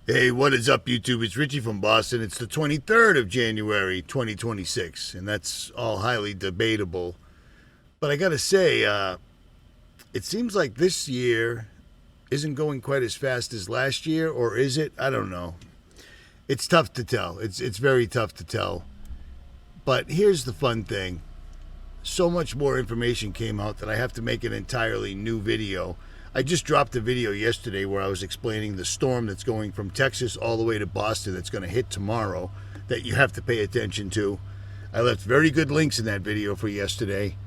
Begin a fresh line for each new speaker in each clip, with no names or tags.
Hey, what is up, YouTube? It's Richie from Boston. It's the 23rd of January, 2026, and that's all highly debatable. But I gotta say, it seems like this year isn't going quite as fast as last year, or is it? I don't know. It's tough to tell. It's very tough to tell. But here's the fun thing. So much more information came out that I have to make an entirely new video. I just dropped a video yesterday where I was explaining the storm that's going from Texas all the way to Boston that's going to hit tomorrow that you have to pay attention to. I left very good links in that video for yesterday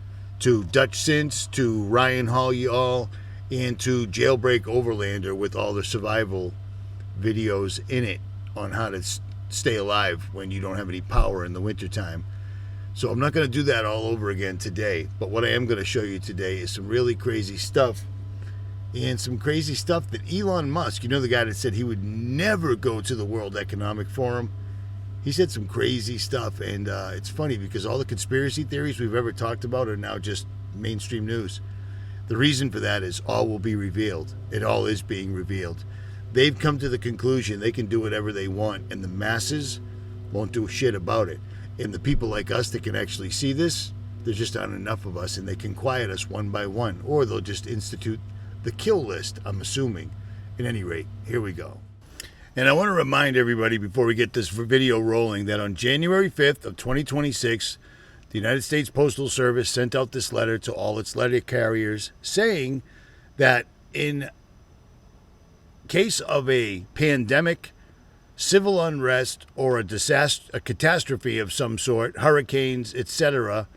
to Dutch Since, to Ryan Hall Y'all, and to Jailbreak Overlander with all the survival videos in it on how to stay alive when you don't have any power in the wintertime. So I'm not going to do that all over again today, but what I am going to show you today is some really crazy stuff. And some crazy stuff that Elon Musk, you know, the guy that said he would never go to the World Economic Forum, he said some crazy stuff. And it's funny because all the conspiracy theories we've ever talked about are now just mainstream news. The reason for that is all will be revealed. It all is being revealed. They've come to the conclusion they can do whatever they want, and the masses won't do shit about it. And the people like us that can actually see this, there just aren't enough of us, and they can quiet us one by one, or they'll just institute the kill list, I'm assuming. At any rate, here we go. And I want to remind everybody before we get this video rolling that on January 5th of 2026, the United States Postal Service sent out this letter to all its letter carriers saying that in case of a pandemic, civil unrest, or a disaster, a catastrophe of some sort, hurricanes, etc.,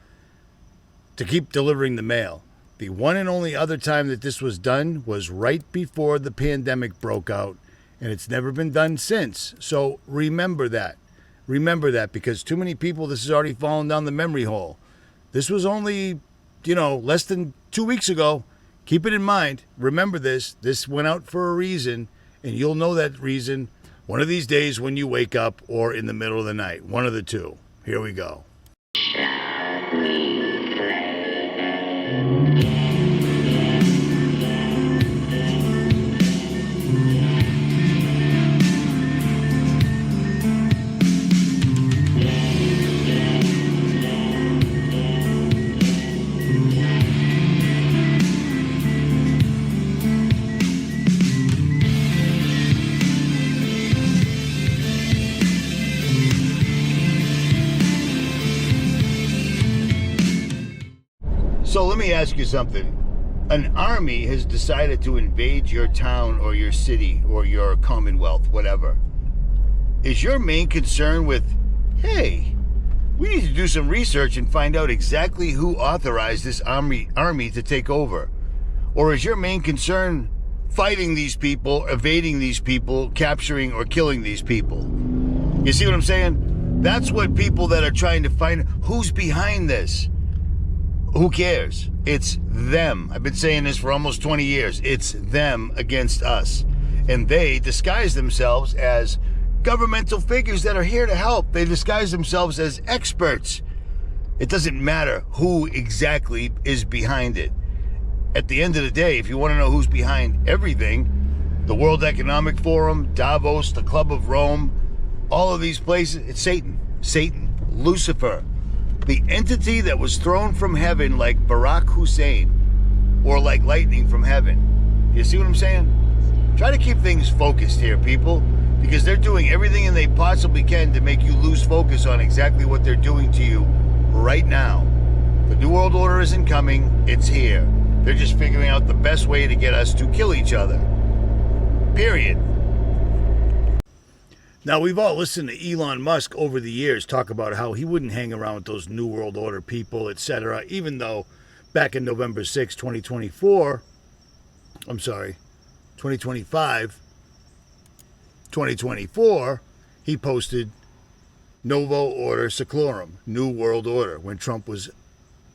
to keep delivering the mail. The one and only other time that this was done was right before the pandemic broke out, and it's never been done since. So remember that. Remember that, because too many people, this has already fallen down the memory hole. This was only, less than 2 weeks ago. Keep it in mind. Remember this. This went out for a reason, and you'll know that reason one of these days when you wake up or in the middle of the night. One of the two. Here we go. So let me ask you something. An army has decided to invade your town or your city or your commonwealth, whatever. Is your main concern with, hey, we need to do some research and find out exactly who authorized this army to take over? Or is your main concern fighting these people, evading these people, capturing or killing these people? You see what I'm saying? That's what people that are trying to find who's behind this. Who cares? It's them. I've been saying this for almost 20 years. It's them against us. And they disguise themselves as governmental figures that are here to help. They disguise themselves as experts. It doesn't matter who exactly is behind it. At the end of the day, if you want to know who's behind everything, the World Economic Forum, Davos, the Club of Rome, all of these places, it's Satan. Satan. Lucifer. The entity that was thrown from heaven like Barack Hussein, or like lightning from heaven. You see what I'm saying? Try to keep things focused here, people, because they're doing everything they possibly can to make you lose focus on exactly what they're doing to you right now. The New World Order isn't coming, it's here. They're just figuring out the best way to get us to kill each other. Period. Now, we've all listened to Elon Musk over the years talk about how he wouldn't hang around with those New World Order people, etc., even though back in November 6, 2024, he posted Novo Order Seclorum, New World Order, when Trump was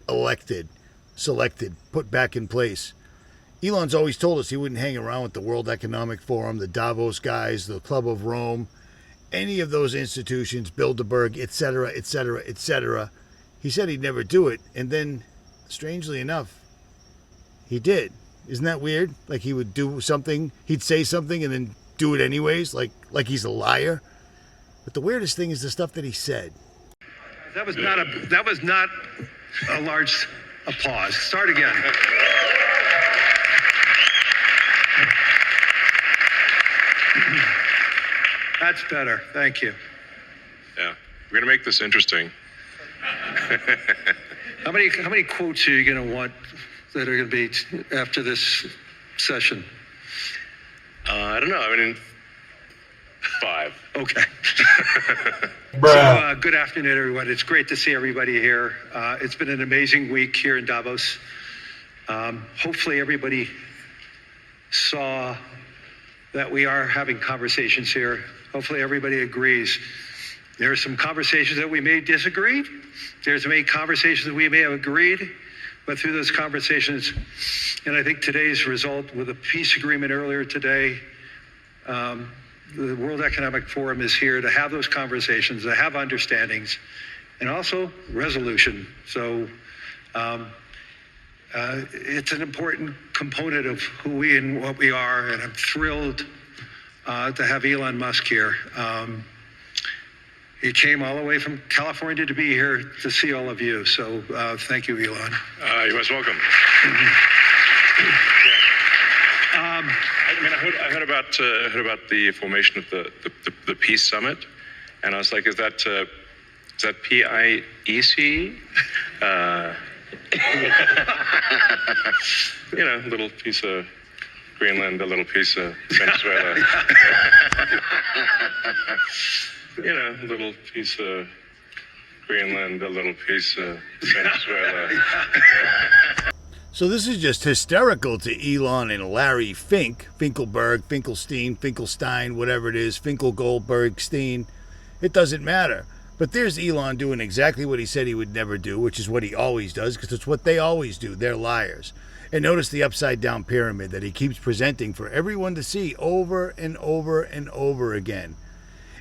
elected, selected, put back in place. Elon's always told us he wouldn't hang around with the World Economic Forum, the Davos guys, the Club of Rome, any of those institutions, Bilderberg, etc., etc., etc. He said he'd never do it, and then, strangely enough, he did. Isn't that weird? Like he would do something, he'd say something, and then do it anyways, like he's a liar. But the weirdest thing is the stuff that he said.
That was not a large applause. Start again. That's better. Thank you.
Yeah, we're gonna make this interesting.
How many quotes are you going to want that are going to be after this session?
I don't know. I mean, 5.
Okay. So, good afternoon, everyone. It's great to see everybody here. It's been an amazing week here in Davos. Hopefully everybody saw that we are having conversations here. Hopefully everybody agrees. There are some conversations that we may disagree. There's many conversations that we may have agreed, but through those conversations, and I think today's result with a peace agreement earlier today, the World Economic Forum is here to have those conversations, to have understandings, and also resolution. So it's an important component of who we and what we are, and I'm thrilled to have Elon Musk here. He came all the way from California to be here to see all of you. So thank you, Elon.
You're most welcome. I heard about the formation of the Peace Summit, and I was like, is that PIEC? A little piece of Greenland, a little piece of Venezuela. A little piece of Greenland, a little piece of Venezuela.
So this is just hysterical to Elon and Larry Finkelberg, Finkelstein, whatever it is, Finkel-Goldberg-Stein. It doesn't matter. But there's Elon doing exactly what he said he would never do, which is what he always does, because it's what they always do. They're liars. And notice the upside-down pyramid that he keeps presenting for everyone to see over and over and over again.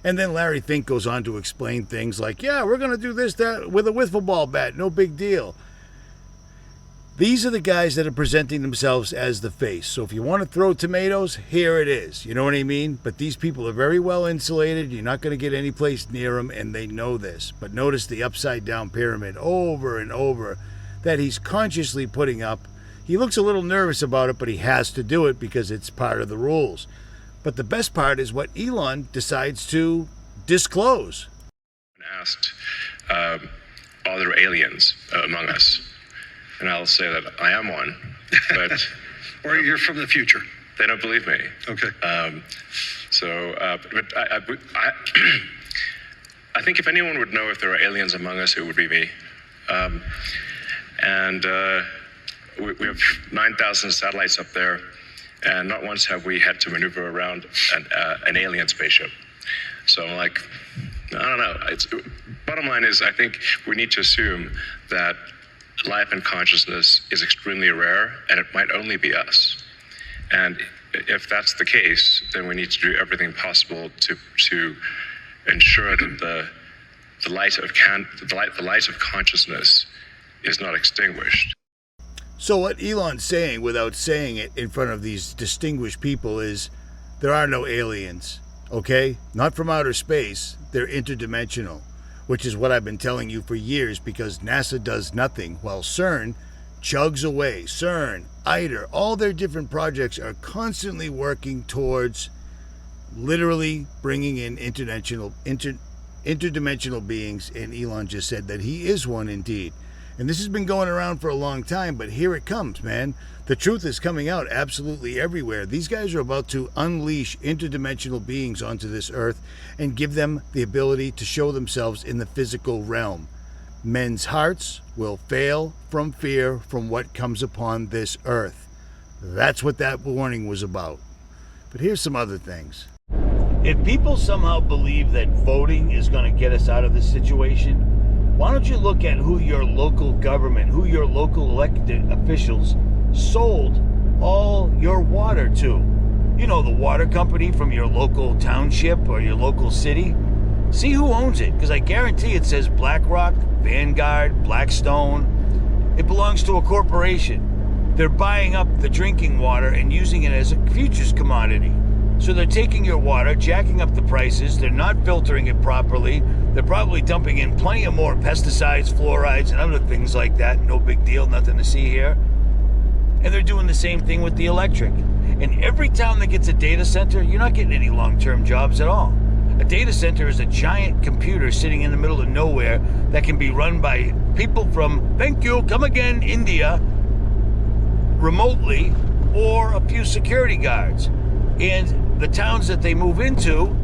And then Larry Fink goes on to explain things like, yeah, we're going to do this, that, with a wiffle ball bat, no big deal. These are the guys that are presenting themselves as the face. So if you want to throw tomatoes, here it is. You know what I mean? But these people are very well insulated. You're not going to get any place near them, and they know this. But notice the upside-down pyramid over and over that he's consciously putting up. He looks a little nervous about it, but he has to do it because it's part of the rules. But the best part is what Elon decides to disclose.
Asked, are there aliens among us? And I'll say that I am one, but...
Or you're from the future.
They don't believe me.
Okay.
But I think if anyone would know if there are aliens among us, it would be me. We have 9,000 satellites up there, and not once have we had to maneuver around an alien spaceship. So I'm like, I don't know. Bottom line is, I think we need to assume that life and consciousness is extremely rare, and it might only be us. And if that's the case, then we need to do everything possible to ensure that the light of consciousness is not extinguished.
So what Elon's saying, without saying it in front of these distinguished people, is there are no aliens, okay? Not from outer space. They're interdimensional, which is what I've been telling you for years, because NASA does nothing while CERN chugs away. CERN, ITER, all their different projects are constantly working towards literally bringing in interdimensional beings, and Elon just said that he is one indeed. And this has been going around for a long time, but here it comes, man. The truth is coming out absolutely everywhere. These guys are about to unleash interdimensional beings onto this earth and give them the ability to show themselves in the physical realm. Men's hearts will fail from fear from what comes upon this earth. That's what that warning was about. But here's some other things. If people somehow believe that voting is going to get us out of this situation, why don't you look at who your local government, who your local elected officials sold all your water to? You know, the water company from your local township or your local city. See who owns it, because I guarantee it says BlackRock, Vanguard, Blackstone. It belongs to a corporation. They're buying up the drinking water and using it as a futures commodity.
So they're taking your water, jacking up the prices. They're not filtering it properly. They're probably dumping in plenty of more pesticides, fluorides, and other things like that. No big deal, nothing to see here. And they're doing the same thing with the electric. In every town that gets a data center, you're not getting any long-term jobs at all. A data center is a giant computer sitting in the middle of nowhere that can be run by people from, thank you, come again, India, remotely, or a few security guards. And the towns that they move into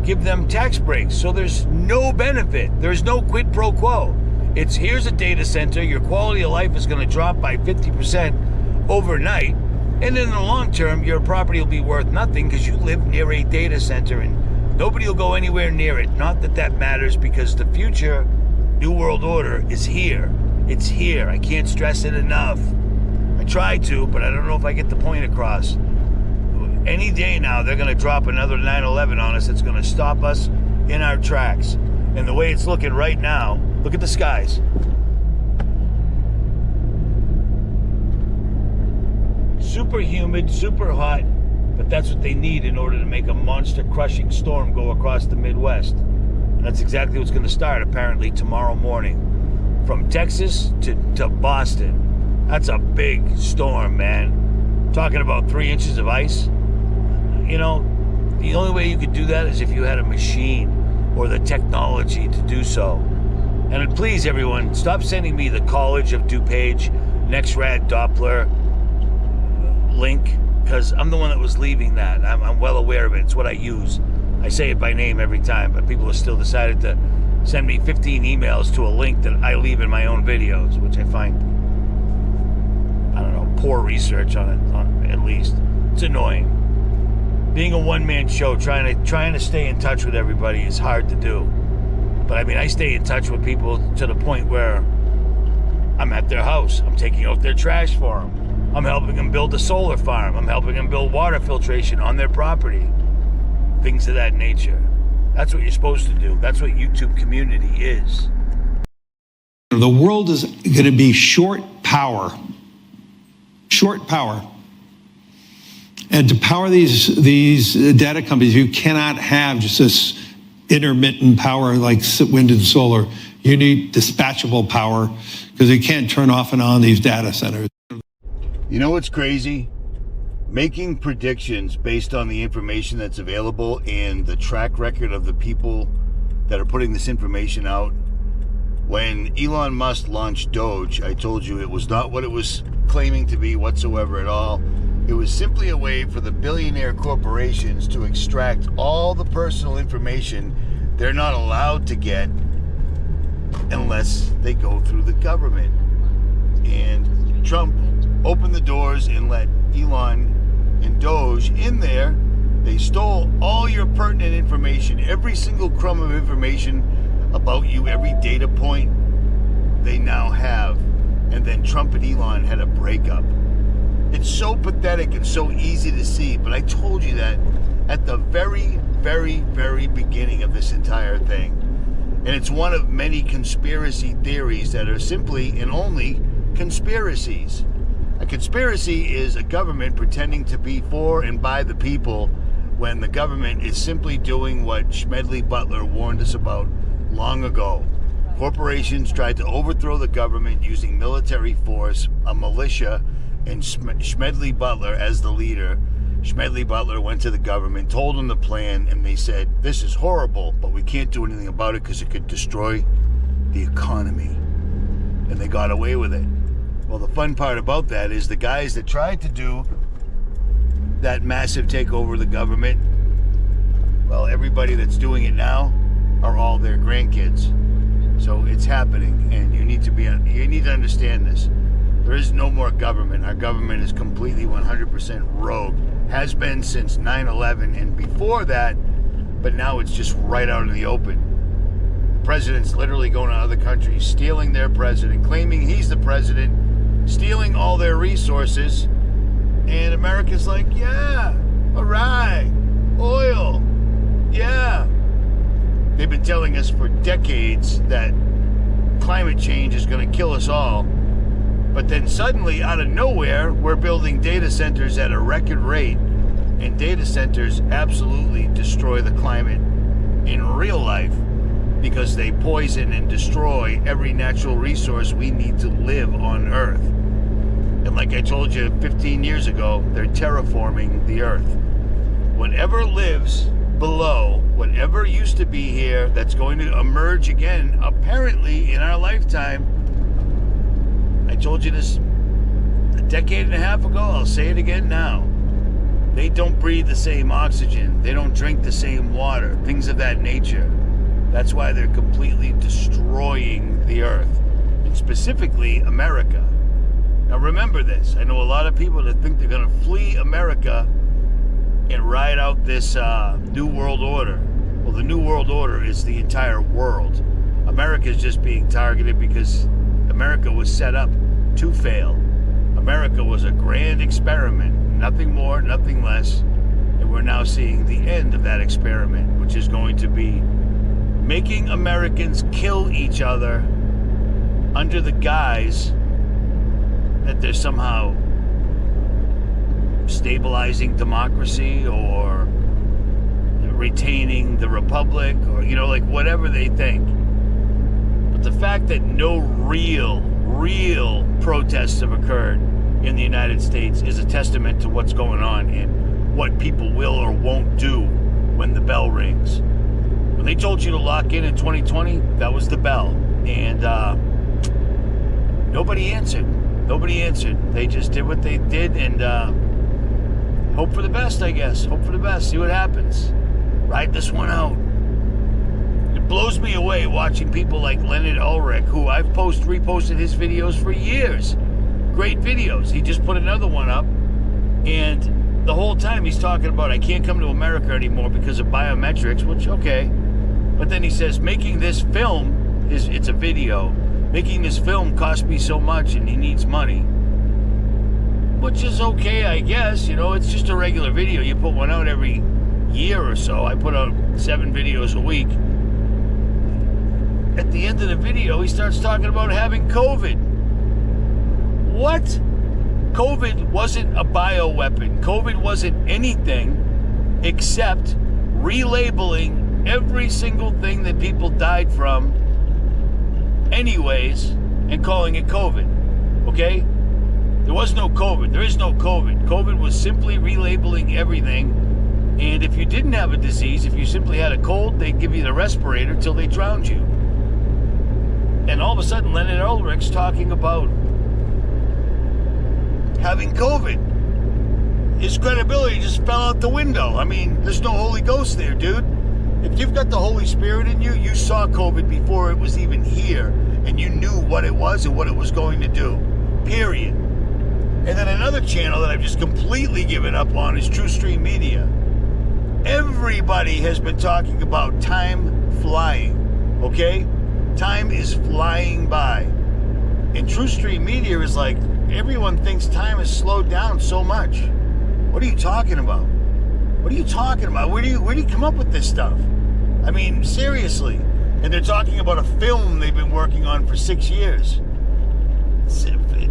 give them tax breaks. So there's no benefit. There's no quid pro quo. It's here's a data center. Your quality of life is going to drop by 50% overnight. And in the long term, your property will be worth nothing because you live near a data center and nobody will go anywhere near it. Not that that matters, because the future New World Order is here. It's here. I can't stress it enough. I try to, but I don't know if I get the point across. Any day now, they're going to drop another 9/11 on us that's going to stop us in our tracks. And the way it's looking right now, look at the skies. Super humid, super hot, but that's what they need in order to make a monster-crushing storm go across the Midwest. And that's exactly what's going to start, apparently, tomorrow morning. From Texas to Boston. That's a big storm, man. Talking about 3 inches of ice. You know, the only way you could do that is if you had a machine or the technology to do so. And please, everyone, stop sending me the College of DuPage, NextRad Doppler link, because I'm the one that was leaving that. I'm well aware of it. It's what I use. I say it by name every time, but people have still decided to send me 15 emails to a link that I leave in my own videos, which I find, I don't know, poor research on it, at least. It's annoying. Being a one-man show, trying to stay in touch with everybody is hard to do. But I mean, I stay in touch with people to the point where I'm at their house. I'm taking out their trash for them. I'm helping them build a solar farm. I'm helping them build water filtration on their property. Things of that nature. That's what you're supposed to do. That's what YouTube community is.
The world is going to be short power. Short power. And to power these data companies, you cannot have just this intermittent power like wind and solar. You need dispatchable power because you can't turn off and on these data centers.
You know what's crazy? Making predictions based on the information that's available and the track record of the people that are putting this information out. When Elon Musk launched DOGE, I told you it was not what it was claiming to be whatsoever at all. It was simply a way for the billionaire corporations to extract all the personal information they're not allowed to get unless they go through the government. And Trump opened the doors and let Elon and DOGE in there. They stole all your pertinent information, every single crumb of information about you, every data point they now have. And then Trump and Elon had a breakup. It's so pathetic and so easy to see, but I told you that at the very, very, very beginning of this entire thing. And it's one of many conspiracy theories that are simply and only conspiracies. A conspiracy is a government pretending to be for and by the people when the government is simply doing what Smedley Butler warned us about long ago. Corporations tried to overthrow the government using military force, a militia, and Smedley Butler as the leader. Smedley Butler went to the government, told them the plan, and they said, this is horrible, but we can't do anything about it because it could destroy the economy. And they got away with it. Well, the fun part about that is the guys that tried to do that massive takeover of the government, well, everybody that's doing it now are all their grandkids. So it's happening, and you need to understand this. There is no more government. Our government is completely 100% rogue. Has been since 9/11 and before that, but now it's just right out in the open. The president's literally going to other countries, stealing their president, claiming he's the president, stealing all their resources, and America's like, yeah, all right, oil, yeah. They've been telling us for decades that climate change is going to kill us all. But then suddenly, out of nowhere, we're building data centers at a record rate.
And data centers absolutely destroy the climate in real life because they poison and destroy every natural resource we need to live on Earth. And like I told you 15 years ago, they're terraforming the Earth. Whatever lives below, whatever used to be here, that's going to emerge again, apparently in our lifetime. I told you this a decade and a half ago, I'll say it again now. They don't breathe the same oxygen. They don't drink the same water, things of that nature. That's why they're completely destroying the Earth, and specifically America. Now remember this. I know a lot of people that think they're going to flee America and ride out this New World Order. Well, the New World Order is the entire world. America is just being targeted because America was set up to fail. America was a grand experiment, nothing more, nothing less. And we're now seeing the end of that experiment, which is going to be making Americans kill each other under the guise that they're somehow stabilizing democracy or retaining the republic, or, you know, like whatever they think. But the fact that no real protests have occurred in the United States is a testament to what's going on and what people will or won't do when the bell rings. When they told you to lock in 2020, that was the bell. And nobody answered. Nobody answered. They just did what they did and hope for the best, I guess. Hope for the best. See what happens. Ride this one out. It blows me away watching people like Leonard Ulrich, who I've reposted his videos for years. Great videos. He just put another one up, and the whole time he's talking about, I can't come to America anymore because of biometrics, which, okay. But then he says, making this film, it's a video, making this film cost me so much and he needs money. Which is okay, I guess. You know, it's just a regular video. You put one out every year or so. I put out 7 videos a week. At the end of the video, he starts talking about having COVID. What? COVID wasn't a bioweapon. COVID wasn't anything except relabeling every single thing that people died from anyways and calling it COVID. Okay? There was no COVID. There is no COVID. COVID was simply relabeling everything. And if you didn't have a disease, if you simply had a cold, they'd give you the respirator till they drowned you. And all of a sudden, Leonard Ulrich's talking about having COVID. His credibility just fell out the window. I mean, there's no Holy Ghost there, dude. If you've got the Holy Spirit in you, you saw COVID before it was even here, and you knew what it was and what it was going to do. Period. And then another channel that I've just completely given up on is True Stream Media. Everybody has been talking about time flying, okay? Time is flying by. And True Stream Media is like, everyone thinks time has slowed down so much. What are you talking about? What are you talking about? Where do you come up with this stuff? I mean, seriously. And they're talking about a film they've been working on for 6 years.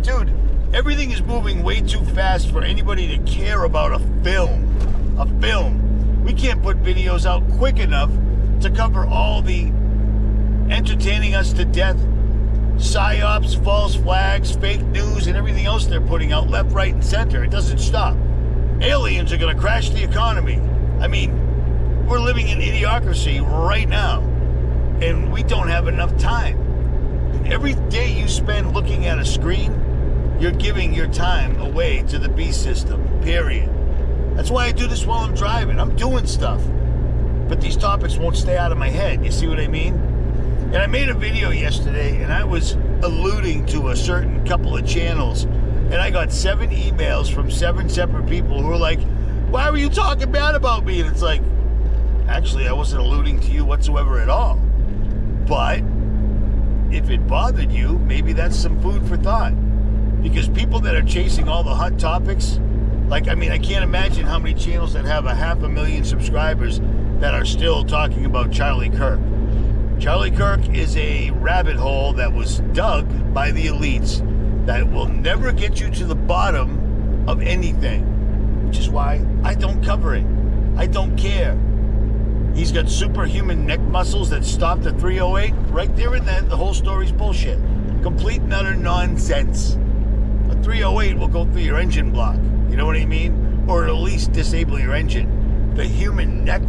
Dude, everything is moving way too fast for anybody to care about a film. A film. We can't put videos out quick enough to cover all the entertaining us to death psyops, false flags, fake news, and everything else they're putting out left, right, and center. It doesn't stop. Aliens are going to crash the economy. I mean, we're living in idiocracy right now, and we don't have enough time. And every day you spend looking at a screen, you're giving your time away to the beast system, period. That's why I do this while I'm driving. I'm doing stuff. But these topics won't stay out of my head. You see what I mean? And I made a video yesterday, and I was alluding to a certain couple of channels, and I got 7 emails from 7 separate people who were like, why were you talking bad about me? And it's like, actually, I wasn't alluding to you whatsoever at all. But if it bothered you, maybe that's some food for thought. Because people that are chasing all the hot topics, like, I mean, I can't imagine how many channels that have 500,000 subscribers that are still talking about Charlie Kirk. Charlie Kirk is a rabbit hole that was dug by the elites that will never get you to the bottom of anything. which is why I don't cover it. I don't care. He's got superhuman neck muscles that stopped the 308. Right there and then, the whole story's bullshit. Complete and utter nonsense. A 308 will go through your engine block. You know what I mean? Or it'll at least disable your engine. The human neck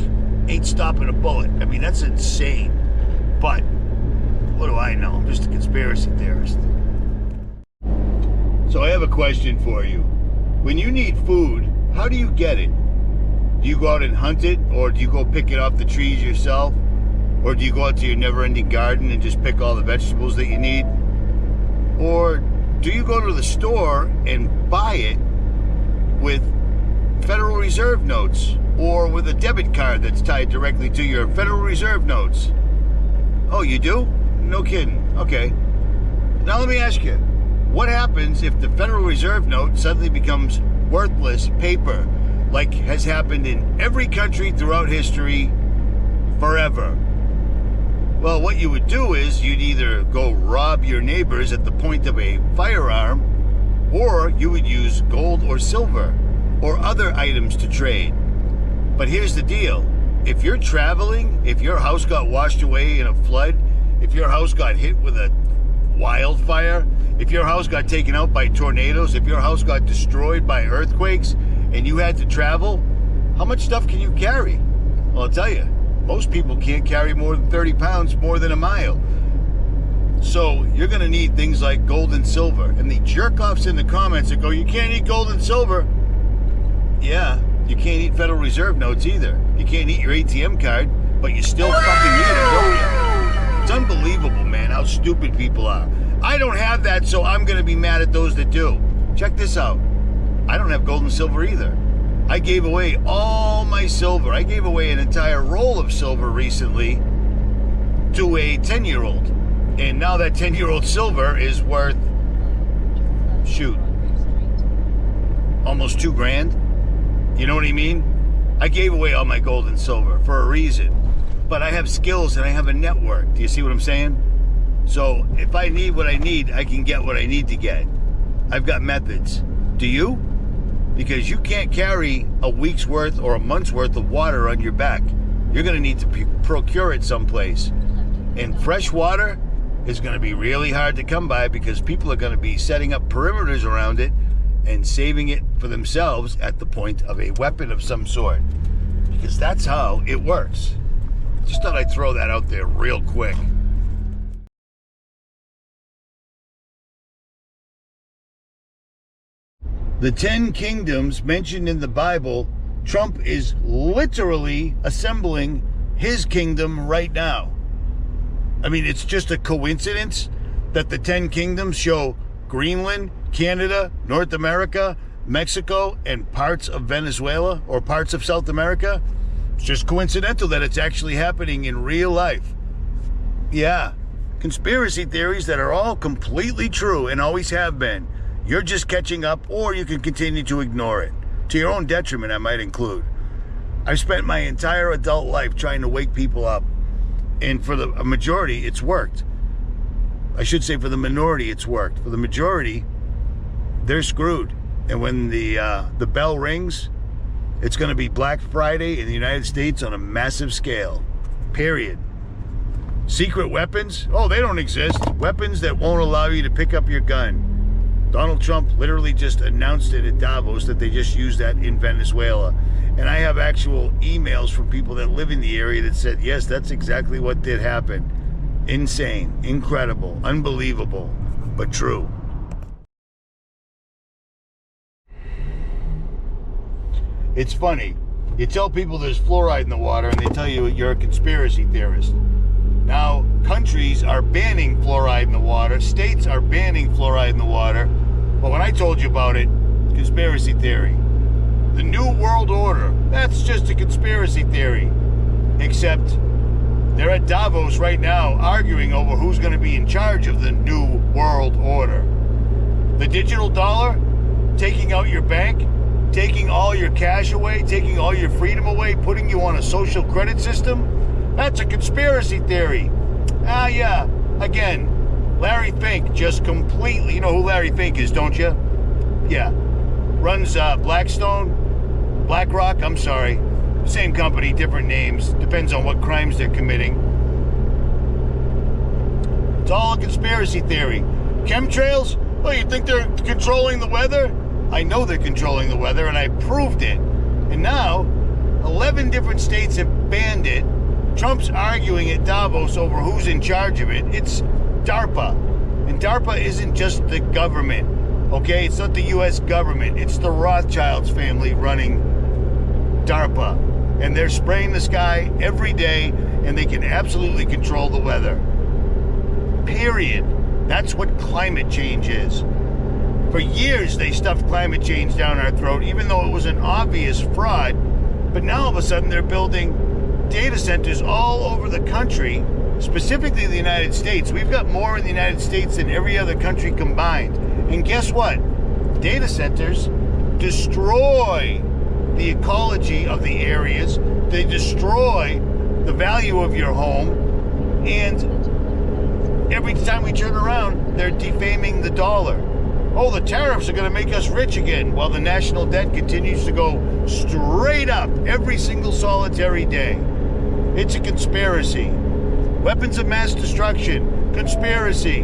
ain't stopping a bullet. I mean, that's insane. But what do I know? I'm just a conspiracy theorist. So I have a question for you. When you need food, how do you get it? Do you go out and hunt it, or do you go pick it off the trees yourself? Or do you go out to your never-ending garden and just pick all the vegetables that you need? Or do you go to the store and buy it with Federal Reserve notes, or with a debit card that's tied directly to your Federal Reserve notes? Oh, you do? No kidding. Okay. Now let me ask you, what happens if the Federal Reserve note suddenly becomes worthless paper, like has happened in every country throughout history forever? Well, what you would do is you'd either go rob your neighbors at the point of a firearm, or you would use gold or silver or other items to trade. But here's the deal. If you're traveling, if your house got washed away in a flood, if your house got hit with a wildfire, if your house got taken out by tornadoes, if your house got destroyed by earthquakes, and you had to travel, how much stuff can you carry? Well, I'll tell you, most people can't carry more than 30 pounds more than a mile. So you're going to need things like gold and silver. And the jerk-offs in the comments that go, you can't eat gold and silver. Yeah, you can't eat Federal Reserve notes either. You can't eat your ATM card, but you still fucking need them, don't you? It's unbelievable, man, how stupid people are. I don't have that, so I'm going to be mad at those that do. Check this out. I don't have gold and silver either. I gave away all my silver. I gave away an entire roll of silver recently to a 10-year-old. And now that 10-year-old silver is worth, almost $2,000. You know what I mean? I gave away all my gold and silver for a reason. But I have skills and I have a network. Do you see what I'm saying? So if I need what I need, I can get what I need to get. I've got methods. Do you? Because you can't carry a week's worth or a month's worth of water on your back. You're going to need to procure it someplace. And fresh water is going to be really hard to come by because people are going to be setting up perimeters around it and saving it for themselves at the point of a weapon of some sort. Because that's how it works. Just thought I'd throw that out there real quick. The 10 kingdoms mentioned in the Bible, Trump is literally assembling his kingdom right now. I mean, it's just a coincidence that the 10 kingdoms show Greenland, Canada, North America, Mexico, and parts of Venezuela or parts of South America. It's just coincidental that it's actually happening in real life. Yeah, conspiracy theories that are all completely true and always have been. You're just catching up, or you can continue to ignore it. To your own detriment, I might include. I've spent my entire adult life trying to wake people up. And for the majority, it's worked. I should say for the minority, it's worked. For the majority, they're screwed. And when the bell rings, it's going to be Black Friday in the United States on a massive scale. Period. Secret weapons? Oh, they don't exist. Weapons that won't allow you to pick up your gun. Donald Trump literally just announced it at Davos that they just used that in Venezuela. And I have actual emails from people that live in the area that said, yes, that's exactly what did happen. Insane, incredible, unbelievable, but true. It's funny. You tell people there's fluoride in the water and they tell you you're a conspiracy theorist. Now, countries are banning fluoride in the water. States are banning fluoride in the water. But when I told you about it, conspiracy theory. The New World Order, that's just a conspiracy theory. Except they're at Davos right now arguing over who's going to be in charge of the New World Order. The digital dollar, taking out your bank, taking all your cash away, taking all your freedom away, putting you on a social credit system. That's a conspiracy theory. Yeah. Again, Larry Fink just completely... You know who Larry Fink is, don't you? Yeah. Runs Blackstone. BlackRock, I'm sorry. Same company, different names. Depends on what crimes they're committing. It's all a conspiracy theory. Chemtrails? Oh, you think they're controlling the weather? I know they're controlling the weather, and I proved it. And now, 11 different states have banned it. Trump's arguing at Davos over who's in charge of it. It's DARPA. And DARPA isn't just the government, okay? It's not the U.S. government. It's the Rothschilds family running DARPA. And they're spraying the sky every day, and they can absolutely control the weather. Period. That's what climate change is. For years, they stuffed climate change down our throat, even though it was an obvious fraud. But now, all of a sudden, they're building data centers all over the country, specifically the United States. We've got more in the United States than every other country combined. And guess what? Data centers destroy the ecology of the areas. They destroy the value of your home. And every time we turn around, they're defaming the dollar. Oh, the tariffs are going to make us rich again, while the national debt continues to go straight up every single solitary day. It's a conspiracy. Weapons of mass destruction, conspiracy.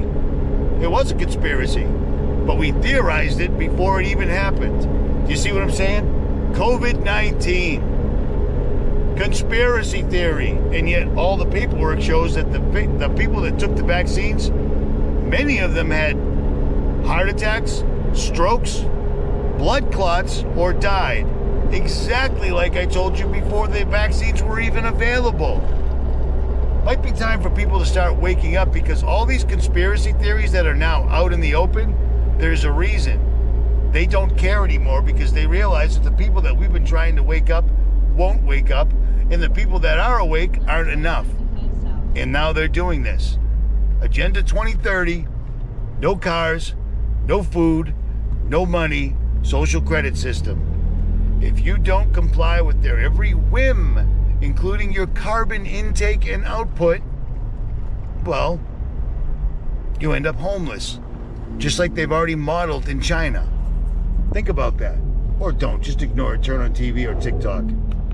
It was a conspiracy, but we theorized it before it even happened. Do you see what I'm saying? COVID-19, conspiracy theory, and yet all the paperwork shows that the people that took the vaccines, many of them had heart attacks, strokes, blood clots, or died. Exactly like I told you before the vaccines were even available. Might be time for people to start waking up, because all these conspiracy theories that are now out in the open, there's a reason. They don't care anymore because they realize that the people that we've been trying to wake up won't wake up, and the people that are awake aren't enough. And now they're doing this. Agenda 2030, no cars, no food, no money, social credit system. If you don't comply with their every whim, including your carbon intake and output, well, you end up homeless, just like they've already modeled in China. Think about that. Or don't, just ignore it, turn on TV or TikTok.